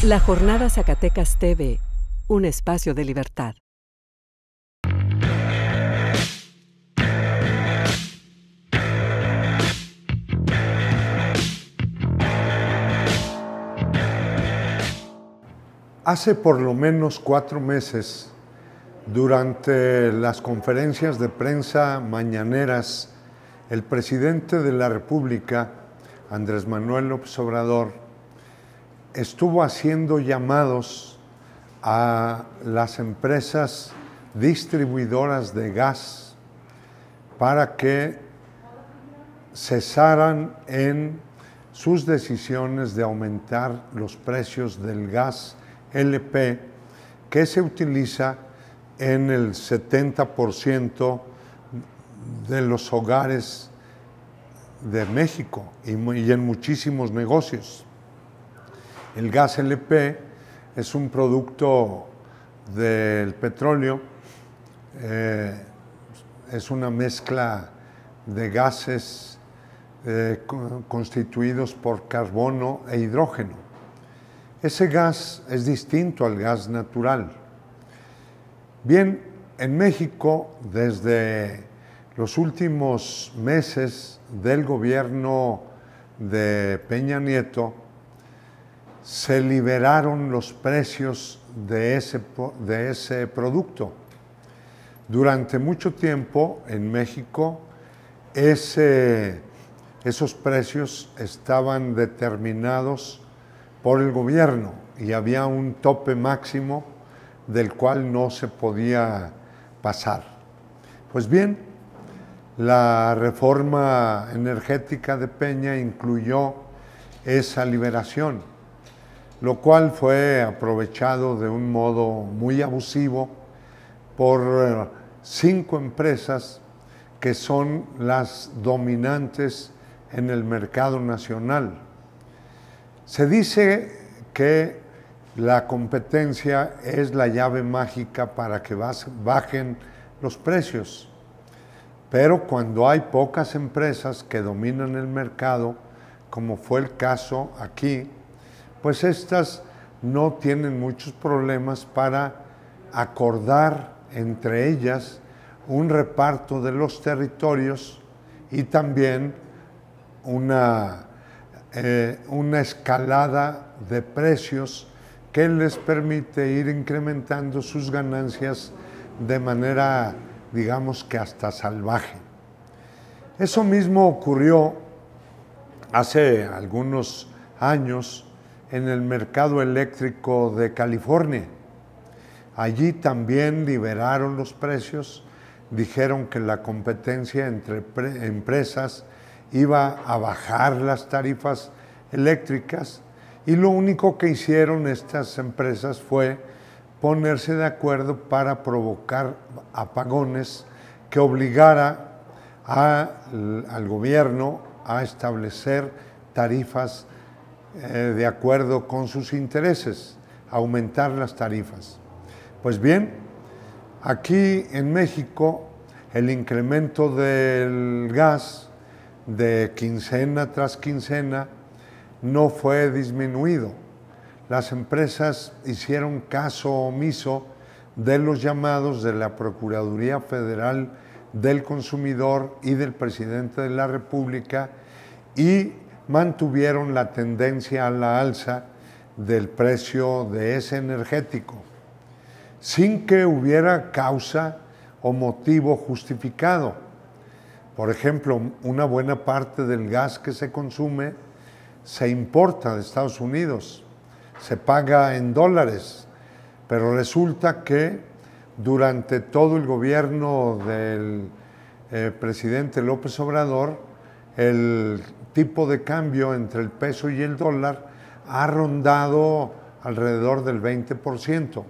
La Jornada Zacatecas TV, un espacio de libertad. Hace por lo menos 4 meses, durante las conferencias de prensa mañaneras, el presidente de la República, Andrés Manuel López Obrador, estuvo haciendo llamados a las empresas distribuidoras de gas para que cesaran en sus decisiones de aumentar los precios del gas LP, que se utiliza en el 70% de los hogares de México y en muchísimos negocios. El gas LP es un producto del petróleo, es una mezcla de gases constituidos por carbono e hidrógeno. Ese gas es distinto al gas natural. Bien, en México, desde los últimos meses del gobierno de Peña Nieto, se liberaron los precios de ese producto. Durante mucho tiempo en México, esos precios estaban determinados por el gobierno y había un tope máximo del cual no se podía pasar. Pues bien, la reforma energética de Peña incluyó esa liberación, lo cual fue aprovechado de un modo muy abusivo por 5 empresas que son las dominantes en el mercado nacional. Se dice que la competencia es la llave mágica para que bajen los precios, pero cuando hay pocas empresas que dominan el mercado, como fue el caso aquí, pues estas no tienen muchos problemas para acordar entre ellas un reparto de los territorios y también una escalada de precios que les permite ir incrementando sus ganancias de manera, digamos que hasta salvaje. Eso mismo ocurrió hace algunos años en el mercado eléctrico de California. Allí también liberaron los precios, dijeron que la competencia entre empresas iba a bajar las tarifas eléctricas y lo único que hicieron estas empresas fue ponerse de acuerdo para provocar apagones que obligara al gobierno a establecer tarifas de acuerdo con sus intereses, aumentar las tarifas. Pues bien, aquí en México el incremento del gas de quincena tras quincena no fue disminuido. Las empresas hicieron caso omiso de los llamados de la Procuraduría Federal del Consumidor y del Presidente de la República y mantuvieron la tendencia a la alza del precio de ese energético, sin que hubiera causa o motivo justificado. Por ejemplo, una buena parte del gas que se consume se importa de Estados Unidos, se paga en dólares, pero resulta que durante todo el gobierno del presidente López Obrador, el tipo de cambio entre el peso y el dólar ha rondado alrededor del 20%,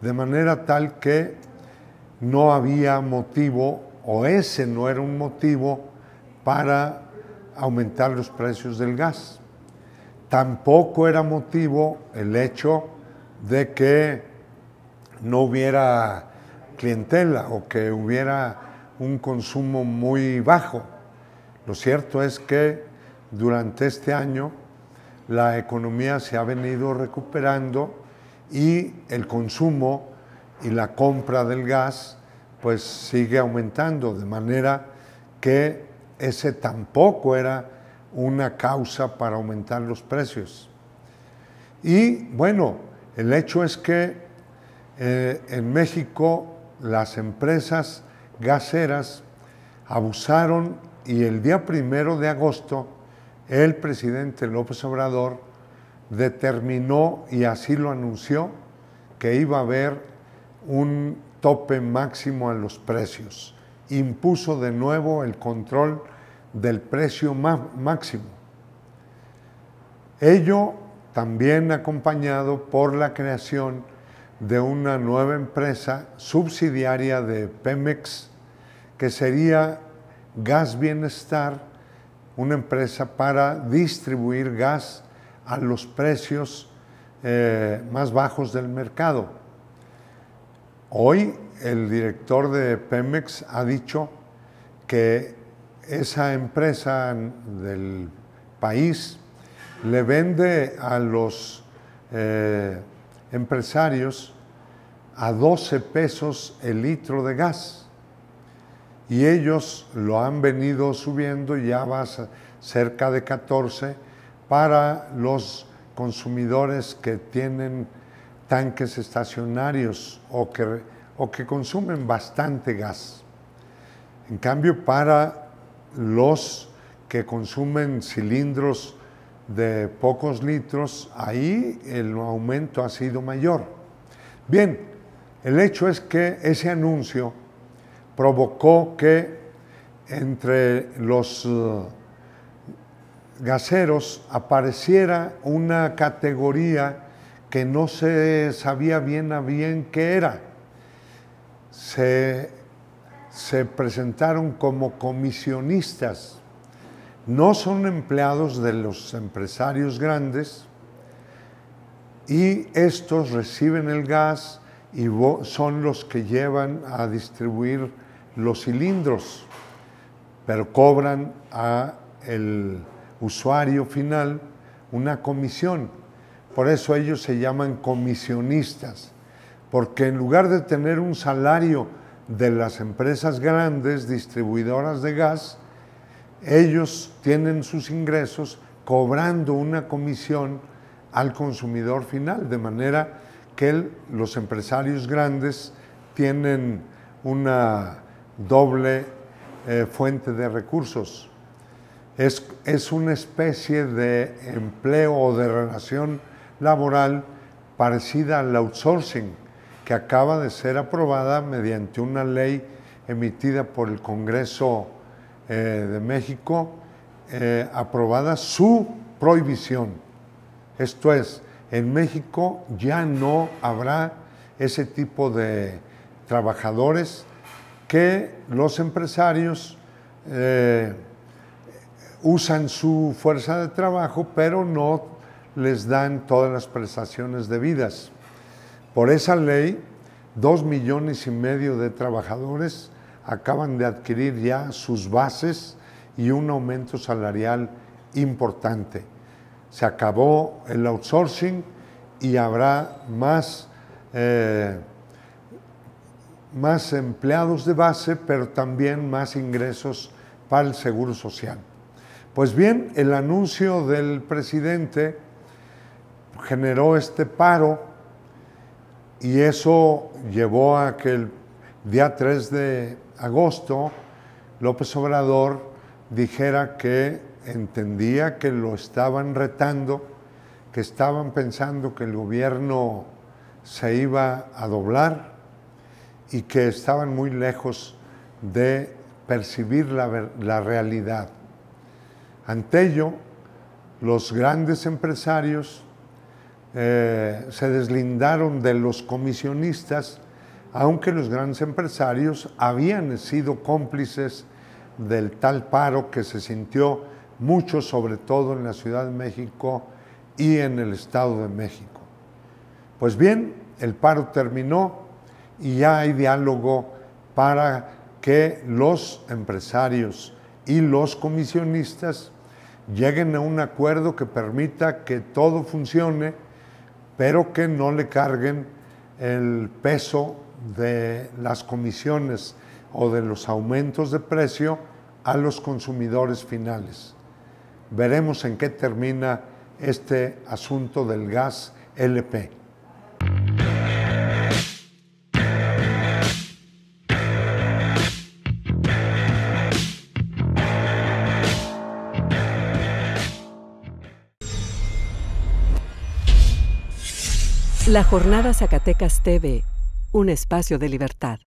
de manera tal que no había motivo, o ese no era un motivo para aumentar los precios del gas. Tampoco era motivo el hecho de que no hubiera clientela o que hubiera un consumo muy bajo. Lo cierto es que durante este año la economía se ha venido recuperando y el consumo y la compra del gas pues sigue aumentando, de manera que ese tampoco era una causa para aumentar los precios. Y bueno, el hecho es que en México las empresas gaseras abusaron y el día 1 de agosto el presidente López Obrador determinó, y así lo anunció, que iba a haber un tope máximo a los precios. Impuso de nuevo el control del precio máximo. Ello también acompañado por la creación de una nueva empresa subsidiaria de Pemex, que sería Gas Bienestar, una empresa para distribuir gas a los precios más bajos del mercado. Hoy el director de Pemex ha dicho que esa empresa del país le vende a los empresarios a 12 pesos el litro de gas, y ellos lo han venido subiendo, ya va cerca de 14 para los consumidores que tienen tanques estacionarios o que consumen bastante gas. En cambio, para los que consumen cilindros de pocos litros, ahí el aumento ha sido mayor. Bien, el hecho es que ese anuncio provocó que entre los gaseros apareciera una categoría que no se sabía bien a bien qué era. Se presentaron como comisionistas. No son empleados de los empresarios grandes, y estos reciben el gas y son los que llevan a distribuir los cilindros, pero cobran al usuario final una comisión. Por eso ellos se llaman comisionistas, porque en lugar de tener un salario de las empresas grandes distribuidoras de gas, ellos tienen sus ingresos cobrando una comisión al consumidor final, de manera que los empresarios grandes tienen una doble fuente de recursos. Es una especie de empleo o de relación laboral parecida al outsourcing, que acaba de ser aprobada mediante una ley emitida por el Congreso de México, aprobada su prohibición. Esto es, en México ya no habrá ese tipo de trabajadores que los empresarios usan su fuerza de trabajo, pero no les dan todas las prestaciones debidas. Por esa ley, 2,5 millones de trabajadores acaban de adquirir ya sus bases y un aumento salarial importante. Se acabó el outsourcing y habrá más empleados de base, pero también más ingresos para el Seguro Social. Pues bien, el anuncio del presidente generó este paro, y eso llevó a que el día 3 de agosto López Obrador dijera que entendía que lo estaban retando, que estaban pensando que el gobierno se iba a doblar y que estaban muy lejos de percibir la realidad. Ante ello, los grandes empresarios se deslindaron de los comisionistas, aunque los grandes empresarios habían sido cómplices del tal paro que se sintió mucho, sobre todo en la Ciudad de México y en el Estado de México. Pues bien, el paro terminó y ya hay diálogo para que los empresarios y los comisionistas lleguen a un acuerdo que permita que todo funcione, pero que no le carguen el peso de las comisiones o de los aumentos de precio a los consumidores finales. Veremos en qué termina este asunto del gas LP. La Jornada Zacatecas TV, un espacio de libertad.